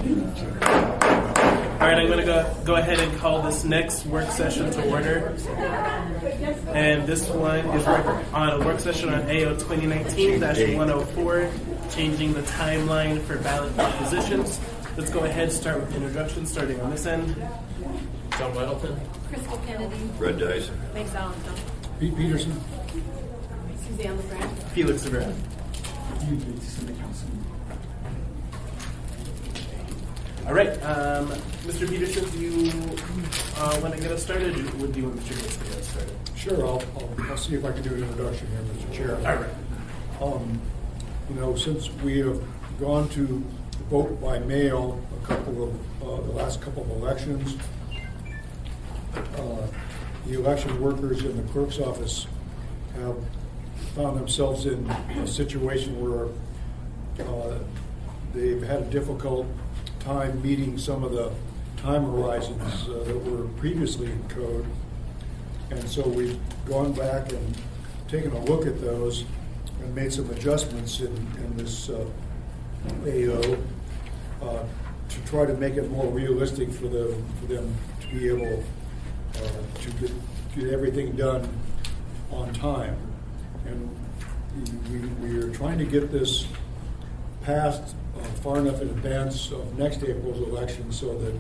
All right, I'm going to go ahead and call this next work session to order. And this one is on a work session on AO 2019-104, changing the timeline for ballot propositions. Let's go ahead and start with introductions, starting on this end. John Weddleton. Crystal Kennedy. Red Dice. Meg Valentin. Pete Peterson. Suzanne LeGrand. Felix Severa. All right, Mr. Peterson, do you want to get us started, or would you want Mr. Gates to get us started? Sure, I'll see if I can do an introduction here, Mr. Chair. All right. Since we have gone to vote by mail a couple of the last couple of elections, the election workers in the clerk's office have found themselves in a situation where they've had a difficult time meeting some of the time horizons that were previously in code. And so we've gone back and taken a look at those and made some adjustments in this AO to try to make it more realistic for them to be able to get everything done on time. And we are trying to get this passed far enough in advance of next April's election so that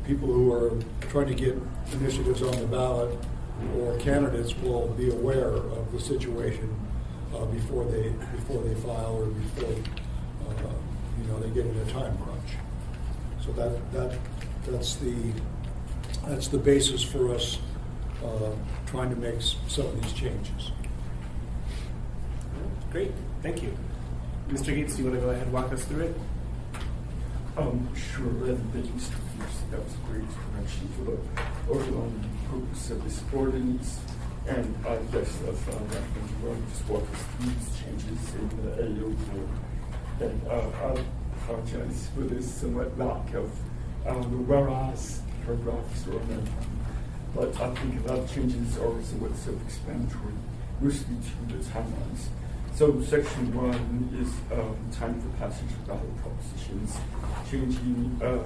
people who are trying to get initiatives on the ballot or candidates will be aware of the situation before they file or before they get in a time crunch. So that's the basis for us trying to make some of these changes. Great, thank you. Mr. Gates, do you want to go ahead and walk us through it? Sure. Thank you, Mr. Peterson. That was a great introduction for the overall purpose of this ordinance. And I guess that you want to just walk us through these changes in the AO board. And I apologize for this somewhat lack of the whereas paragraphs or amendment. But I think a lot of changes are somewhat self-explanatory, mostly to the timelines. So section 1 is time for passage of ballot propositions, changing the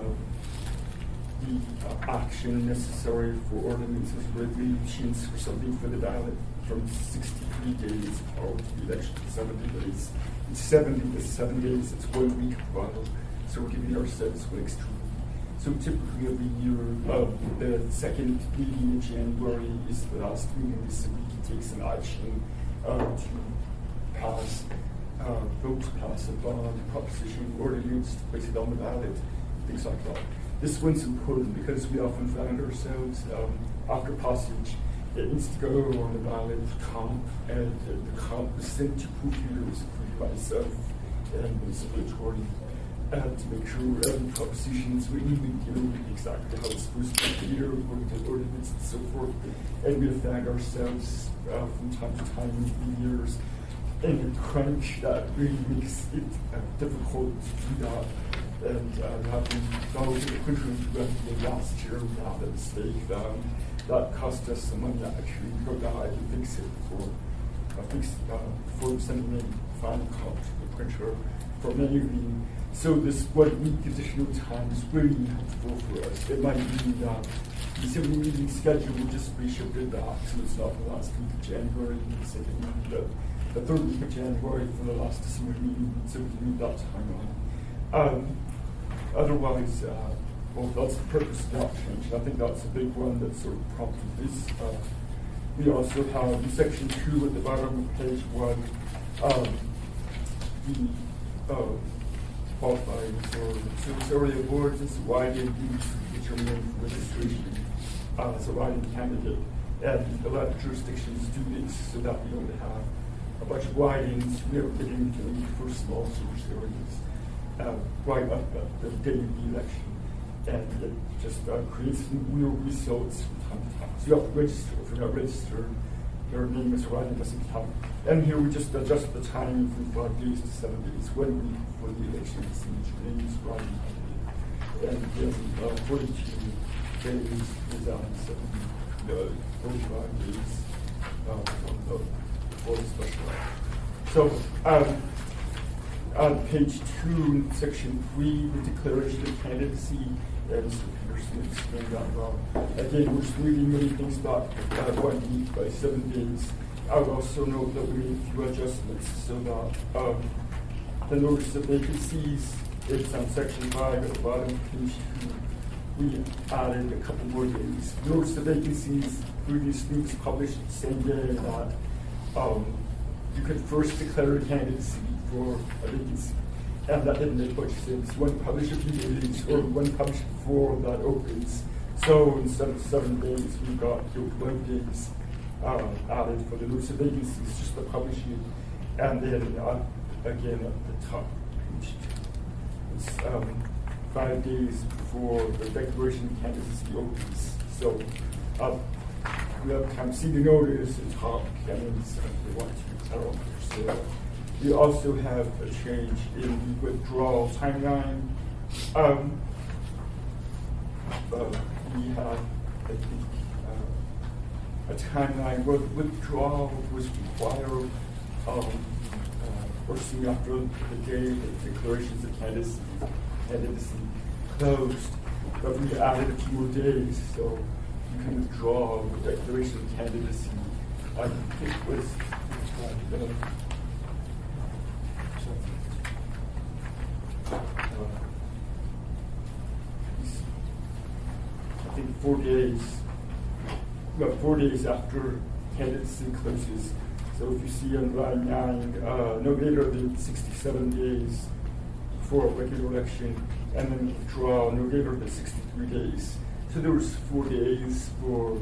action necessary for ordinances regulations for something for the ballot from 63 days prior to the election to 70 days. In 70 to 7 days, it's 1 week of ballot, so we're giving ourselves 1 extra week. So typically every year, the second meeting in January is the last meeting, so we can take some action to pass, vote to pass a bond, proposition, ordinance, to place it on the ballot, things like that. This one's important because we often find ourselves after passage, it needs to go on the ballot comp, and the comp is sent to proofreaders, including myself and the secretary, to make sure every proposition is written exactly how it's supposed to be here, according to ordinance and so forth. And we find ourselves from time to time in years in a crunch that really makes it difficult to do that. And having gone over the country last year, we had a mistake that cost us some money to actually go down and fix it before sending in final copy to the printer for manually. So this 1 week additional time is really helpful for us. It might mean that the 7 meeting schedule will just reshifted back, so it's not the last week of January, the second week of the third week of January for the last December meeting, so we can move that time on. Otherwise, that's the purpose of that change. I think that's a big one that sort of prompted this. We also have in section 2 at the bottom of page 1, the qualifying for service area boards is widened to determine registration as a writing candidate. And a lot of jurisdictions do this so that we don't have a bunch of writings, never getting to for small service areas right up at the day of the election. And it just creates real results from time to time. So you have to register. If you're not registered, your name is writing doesn't count. And here we just adjust the time from 5 days to 7 days, 1 week before the election, so your name is writing. And then 42 days is on 45 days for the special election. So On page 2, in section 3, the declaration of candidacy, Mr. Peterson explained that well. Again, we're just moving many things back 1 week by 7 days. I would also note that we made a few adjustments so that the notice of vacancies, it's on section 5 at the bottom of page 2. We added a couple more days. Notice of vacancies previously was published the same day that you could first declare a candidacy for a vacancy. And that didn't make much sense. One published a few days or one published before that opens. So instead of 7 days, we got 1 days added for the notice of vacancies, just the publishing. And then again at the top, it's 5 days before the declaration of candidacy opens. So we have time to see the notice and talk, and then we want to tell them. So we also have a change in the withdrawal timeline. We have, I think, a timeline where withdrawal was required or soon after the day that declarations of candidacy closed. But we added a few more days, so you can withdraw the declaration of candidacy. I think it was I think 4 days. Well, 4 days after candidacy closes. So if you see on line 9, no later than 67 days before a regular election, and then withdraw no later than 63 days. So there was 4 days for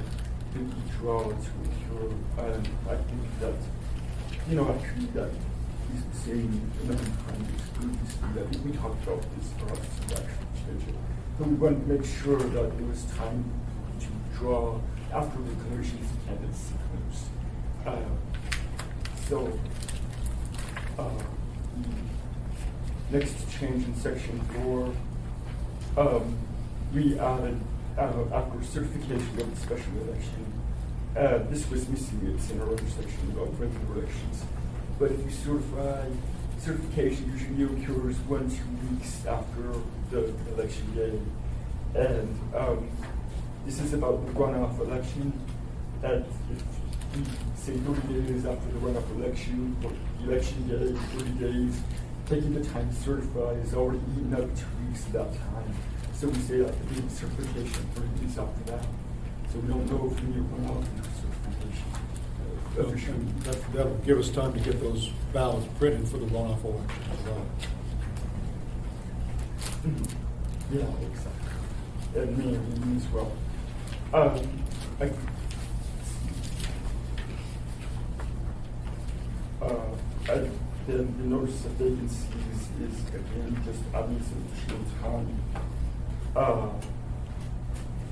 the withdrawal to occur, and I think that, actually that is the same amount of time previously. I think we talked about this for us to actually change it. But we wanted to make sure that there was time to withdraw after the declarations of candidacy closed. The next change in section 4, we added after certification of the special election. This was missing, it's in our other section of regular elections. But if you certify, certification usually occurs 1-2 weeks after the election day. And this is about the runoff election. And if we say 30 days after the runoff election, or the election day, 30 days, taking the time to certify is already eaten up 2 weeks at that time. So we say that the certification 30 days after that. So we don't know if we need to run out of certification. That'll give us time to get those ballots printed for the runoff election as well. Yeah, exactly. And me as well. The notice of vacancies is again just adding some additional time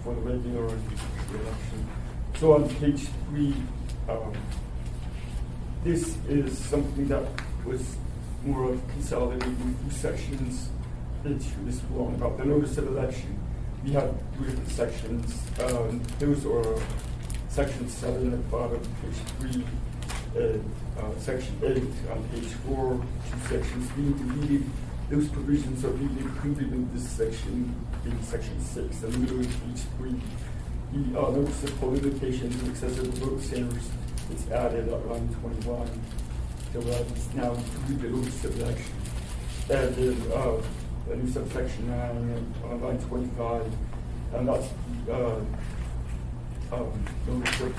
for the regular and special election. So on page 3, this is something that was more of consolidating 2 sections into this one about the notice of election. We have 3 different sections. Those are section 7 at the bottom, page 3. Section 8 on page 4, 2 sections being deleted. Those provisions are being included in this section, in section 6, and middle of page 3. The notice of poll indications and excessive vote centers is added at line 21. So it's now included the notice of election. And then a new subsection 9 on line 25, and that's notice of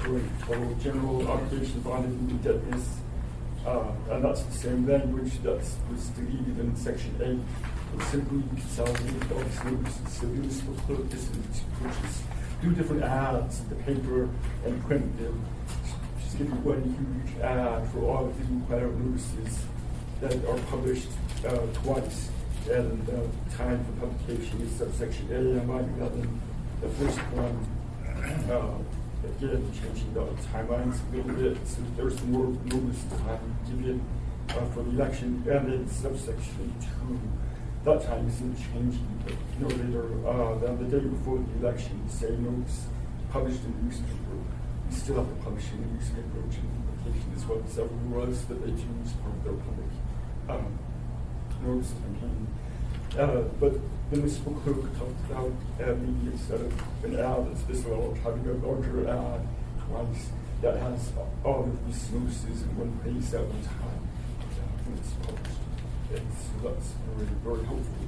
the total general obligation bonded indebtedness, and that's the same language that was deleted in section 8. It's simply consolidated all these notices. So municipal clerk is to purchase 2 different ads in the paper and print them. Just give you one huge ad for all of the required notices that are published twice. And time for publication is subsection A on line 11. The first one. Again, changing the timelines a little bit, so there's more notice time given for the election, and then subsection 2, that time isn't changing, but no later than the day before the election, say notice published in the newspaper. We still have to publish in the newspaper, which is publication as well as everyone was that they choose part of their public notice campaign. But the municipal clerk talked about maybe instead of an ad that's this level, having a larger ad twice that has all of these notices in one place at one time when it's published. And so that's very, very helpful.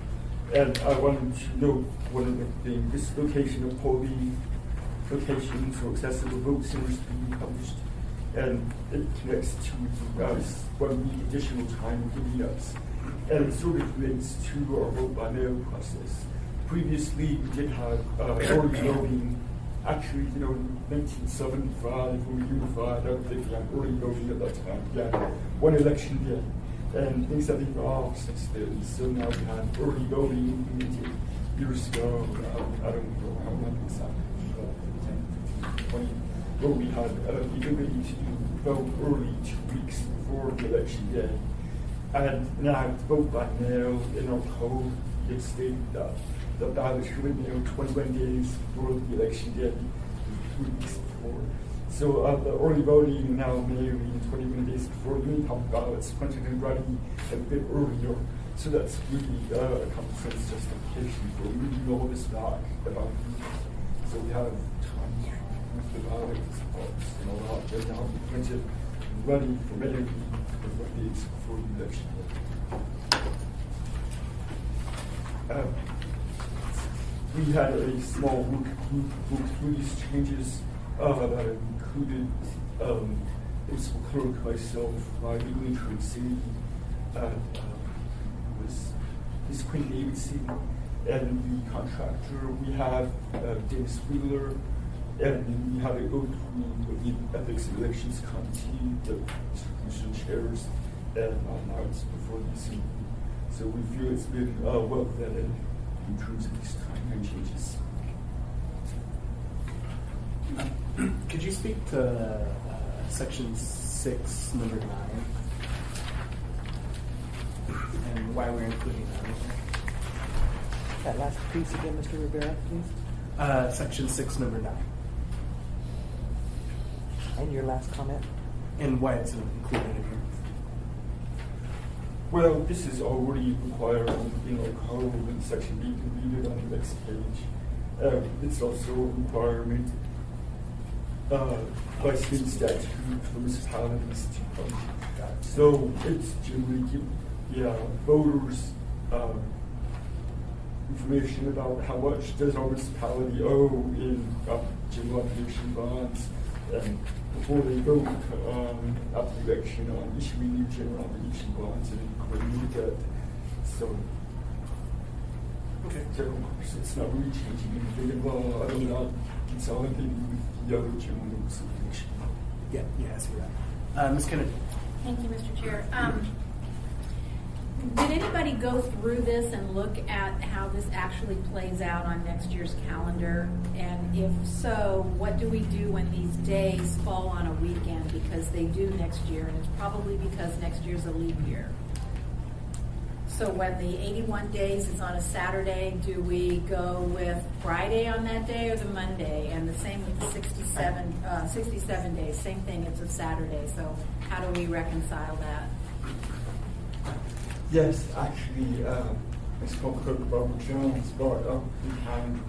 And I wanted to note one other thing. This location of polling locations or accessible vote centers being published, and it connects to 1 week additional time giving us. And it sort of relates to our vote by mail process. Previously, we did have early voting. Actually, in 1975, when we unified, I think we had early voting at that time. We had one election day. And things have evolved since then. So now we have early voting implemented years ago. I don't know how long exactly, 10, 15, 20, where we had the ability to vote early 2 weeks before the election day. And now to vote by mail in our code, it stated that the ballot should be mailed 21 days before the election day, 2 weeks before. So the early voting now may be 21 days before you need have ballots printed and ready a bit earlier. So that's really a common sense justification for moving all this back about weeks. So we have time with the ballots and all that. They now be printed and ready for mailing 21 days before the election day. We had a small work group go through these changes that included municipal clerk, myself, my legal intern, Sadie, was Ms. Quinn Davidson, and the contractor. We have Dennis Wheeler, and then we had to go through the Ethics and Elections Committee, the distribution chairs, and now it's before the assembly. So we feel it's been well vetted in terms of these timeline changes. Could you speak to section 6, number 9, and why we're including that? That last piece again, Mr. Rivera, please. Section 6, number 9, And your last comment? and why it's included in here. Well, this is already required in our code in section B, you can read it on the next page. It's also a requirement by state statute for municipalities to publish. So it's generally give voters information about how much does our municipality owe in general obligation bonds, and before they vote after the election on issuing new general obligation bonds and including new debt. So Okay. it's not really changing anything in law. I don't know, consolidating with the other general notice of election. Yeah, I see that. Ms. Kennedy. Thank you, Mr. Chair. Did anybody go through this and look at how this actually plays out on next year's calendar? And if so, what do we do when these days fall on a weekend? Because they do next year, and it's probably because next year's a leap year. So when the 81 days is on a Saturday, do we go with Friday on that day or the Monday? And the same with the 67 days, same thing, it's a Saturday. So how do we reconcile that? Yes, actually, Ms. Clerk Barbara Jones brought up the calendar,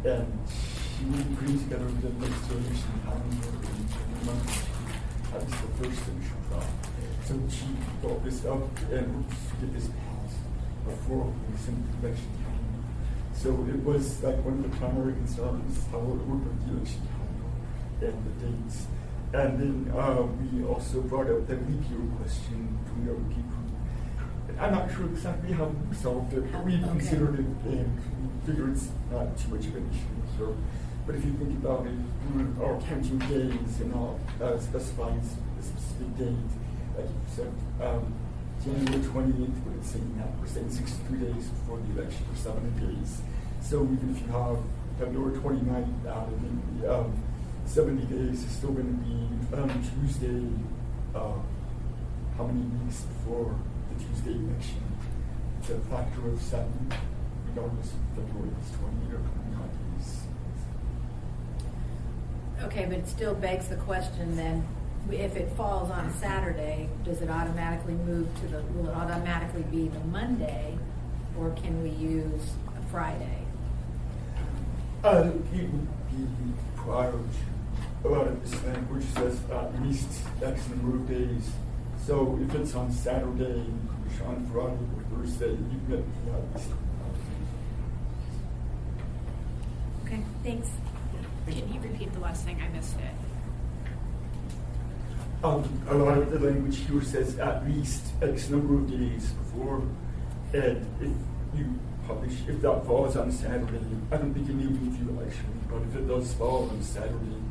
and she really brings together the next election calendar in months. That was the first thing she thought. So she brought this up and to get this passed before we sent the election calendar. So it was like one of the primary concerns, how it worked with the election calendar and the dates. And then we also brought up the leap year question from the other people. I'm not sure exactly how we solved it, but we considered it and we figured it's not too much of an issue. So, but if you think about it, we are counting days and not specifying a specific date. Like you said, January 28th, but it's saying that we're saying 63 days before the election for 70 days. So even if you have February 29th out and then 70 days is still going to be Tuesday, how many weeks before the Tuesday election? It's a factor of 7, regardless of February is 20 or 29 days. Okay, but it still begs the question then, if it falls on a Saturday, does it automatically move to will it automatically be the Monday, or can we use a Friday? It would be prior to a lot of this language says at least X number of days. So if it's on Saturday, it's on Friday or Thursday, you get at least. Okay, thanks. Can you repeat the last thing? I missed it. A lot of the language here says at least X number of days before, and if you publish, if that falls on Saturday, I don't think you need to do election, but if it does fall on Saturday,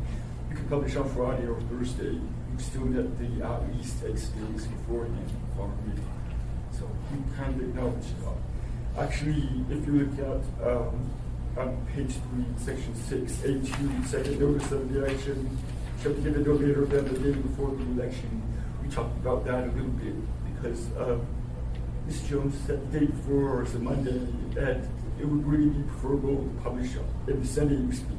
you can publish on Friday or Thursday. You still get the at least X days beforehand for me. So you kind of acknowledge that. Actually, if you look at on page 3, section 6, A2, second notice of the election, shall be given no later than the day before the election. We talked about that a little bit because Ms. Jones said the day before is a Monday, and it would really be preferable to publish in the Sunday newspaper.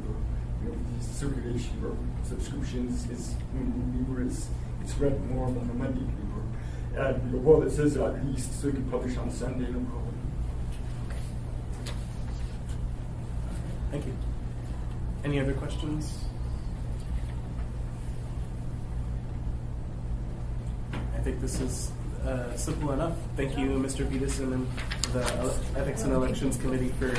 You know, the circulation or subscriptions is numerous. It's read more on a Monday paper. And you know, well, it says at least, so you can publish on Sunday, no problem. Thank you. Any other questions? I think this is simple enough. Thank you, Mr. Peterson and the Ethics and Elections Committee for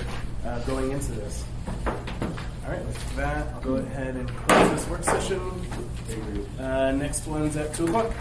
going into this. All right, with that, I'll go ahead and close this work session. Next one's at 2 o'clock.